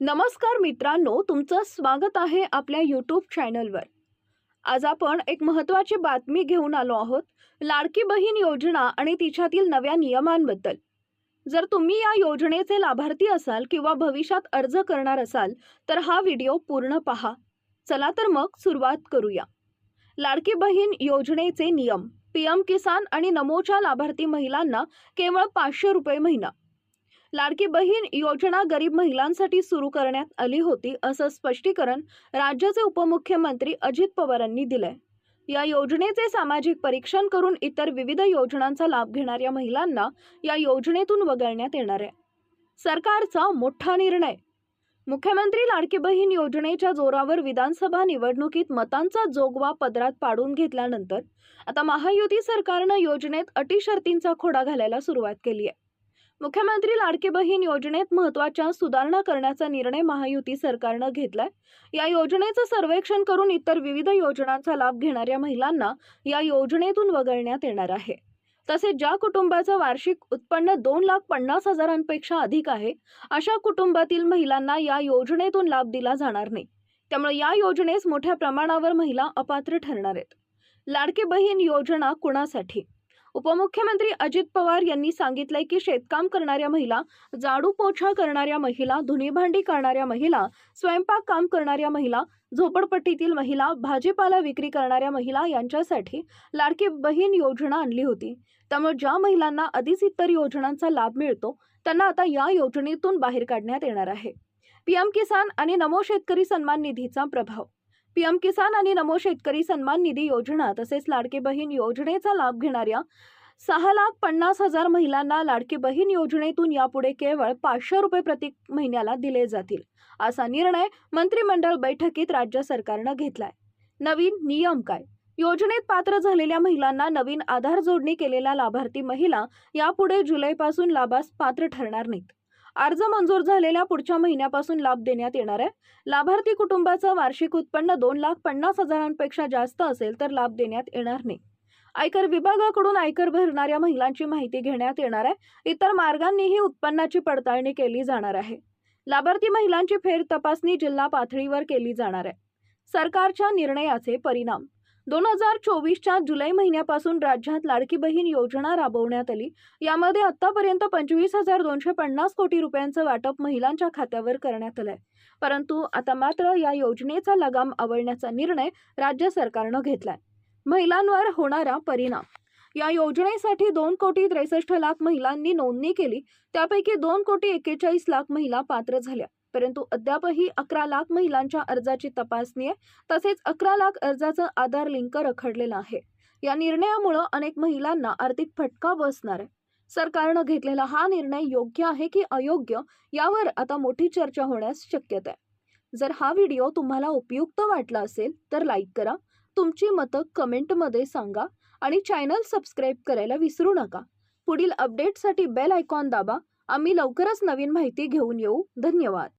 नमस्कार मित्रांनो, तुमचं स्वागत आहे आपल्या यूट्यूब चॅनलवर। आज आपण एक महत्त्वाची बातमी घेऊन आलो आहोत, लाडकी बहीण योजना आणि तिच्यातील नव्या नियमांबद्दल। जर तुम्ही या योजनेचे लाभार्थी असाल किंवा भविष्यात अर्ज करणार असाल तर हा व्हिडिओ पूर्ण पहा। चला तर मग सुरुवात करूया। लाडकी बहीण योजनेचे नियम। पीएम किसान आणि नमोच्या लाभार्थी महिलांना केवळ 500 रुपये महिना। लाडकी बहीण योजना गरीब महिलांसाठी सुरू करण्यात आली होती असं स्पष्टीकरण राज्याचे उपमुख्यमंत्री अजित पवारांनी दिलंय। या योजनेचे सामाजिक परीक्षण करून इतर विविध योजनांचा लाभ घेणाऱ्या महिलांना या योजनेतून वगळण्यात येणार आहे। सरकारचा मोठा निर्णय। मुख्यमंत्री लाडकी बहीण योजनेच्या जोरावर विधानसभा निवडणुकीत मतांचा जोगवा पदरात पाडून घेतल्यानंतर आता महायुती सरकारनं योजनेत अटी शर्तींचा खोडा घालायला सुरुवात केली आहे। मुख्यमंत्री लाडकी बहीण योजनेत महत्त्वाच्या सुधारणा करण्याचा निर्णय महायुती सरकारनं घेतलाय। या योजनेचं सर्वेक्षण करून इतर विविध योजनांचा लाभ घेणाऱ्या महिलांना या योजनेतून वगळण्यात येणार आहे। तसेच ज्या कुटुंबाचं वार्षिक उत्पन्न 2,50,000पेक्षा अधिक आहे अशा कुटुंबातील महिलांना या योजनेतून लाभ दिला जाणार नाही। त्यामुळे या योजनेस मोठ्या प्रमाणावर महिला अपात्र ठरणार आहेत। लाडकी बहीण योजना कुणासाठी? उपमुख्यमंत्री अजित पवार यांनी सांगितले की शेतकाम करणाऱ्या महिला, झाडू पोछा करणाऱ्या महिला, धुणी भांडी करणाऱ्या महिला, स्वयंपाक काम करणाऱ्या महिला, झोपडपट्टीतील महिला, भाजीपाला विक्री करणाऱ्या महिला यांच्यासाठी लाडकी बहीण योजना आणली होती। त्यामुळे ज्या महिलांना आधीच इतर योजनांचा लाभ मिळतो त्यांना आता या योजनेतून बाहेर काढण्यात येणार आहे। पीएम किसान आणि नमो शेतकरी सन्मान निधीचा प्रभाव। पीएम किसान आणि नमो शेतकरी सन्मान निधी योजना तसेच लाडकी बहीण योजनेचा लाभ घेणाऱ्या 6,50,000 महिलांना लाडकी बहीण योजनेतून यापुढे केवळ 500 रुपये प्रति महिन्याला दिले जातील असा निर्णय मंत्रिमंडळ बैठकीत राज्य सरकारनं घेतलाय। नवीन नियम काय? योजनेत पात्र झालेल्या महिलांना नवीन आधार जोडणी केलेल्या लाभार्थी महिला यापुढे जुलैपासून लाभास पात्र ठरणार नाहीत। अर्ज मंजूर झालेल्या पुढच्या महिन्यापासून लाभ देण्यात येणार आहे। लाभार्थी कुटुंबाचं वार्षिक उत्पन्न 2,50,000पेक्षा जास्त असेल तर लाभ देण्यात येणार नाही। आयकर विभागाकडून आयकर भरणाऱ्या महिलांची माहिती घेण्यात येणार आहे। इतर मार्गांनीही उत्पन्नाची पडताळणी केली जाणार आहे। लाभार्थी महिलांची फेर तपासणी जिल्हा पातळीवर केली जाणार आहे। सरकारच्या निर्णयाचे परिणाम। 2024च्या जुलै महिन्यापासून राज्यात लाडकी बहीण योजना राबवण्यात आली। यामध्ये आतापर्यंत 25,250 कोटी रुपयांचं वाटप महिलांच्या खात्यावर करण्यात आलंय। परंतु आता मात्र या योजनेचा लगाम आवळण्याचा निर्णय राज्य सरकारनं घेतलाय। महिलांवर होणारा परिणाम। या योजनेसाठी 2,63,00,000 महिलांनी नोंदणी केली। त्यापैकी 2,41,00,000 महिला पात्र झाल्या। परंतु अद्यापही 11,00,000 महिलांच्या अर्जाची तपासणी आहे। तसेच 11,00,000 अर्जाचं आधार लिंक रखडलेलं आहे। या निर्णयामुळे अनेक महिलांना आर्थिक फटका बसणार आहे। सरकारनं घेतलेला हा निर्णय योग्य आहे की अयोग्य यावर आता मोठी चर्चा होण्यास शक्यता आहे। जर हा व्हिडिओ तुम्हाला उपयुक्त वाटला असेल तर लाईक करा, तुमची मतं कमेंटमध्ये सांगा आणि चॅनल सबस्क्राईब करायला विसरू नका। पुढील अपडेटसाठी बेल आयकॉन दाबा। आम्ही लवकरच नवीन माहिती घेऊन येऊ। धन्यवाद।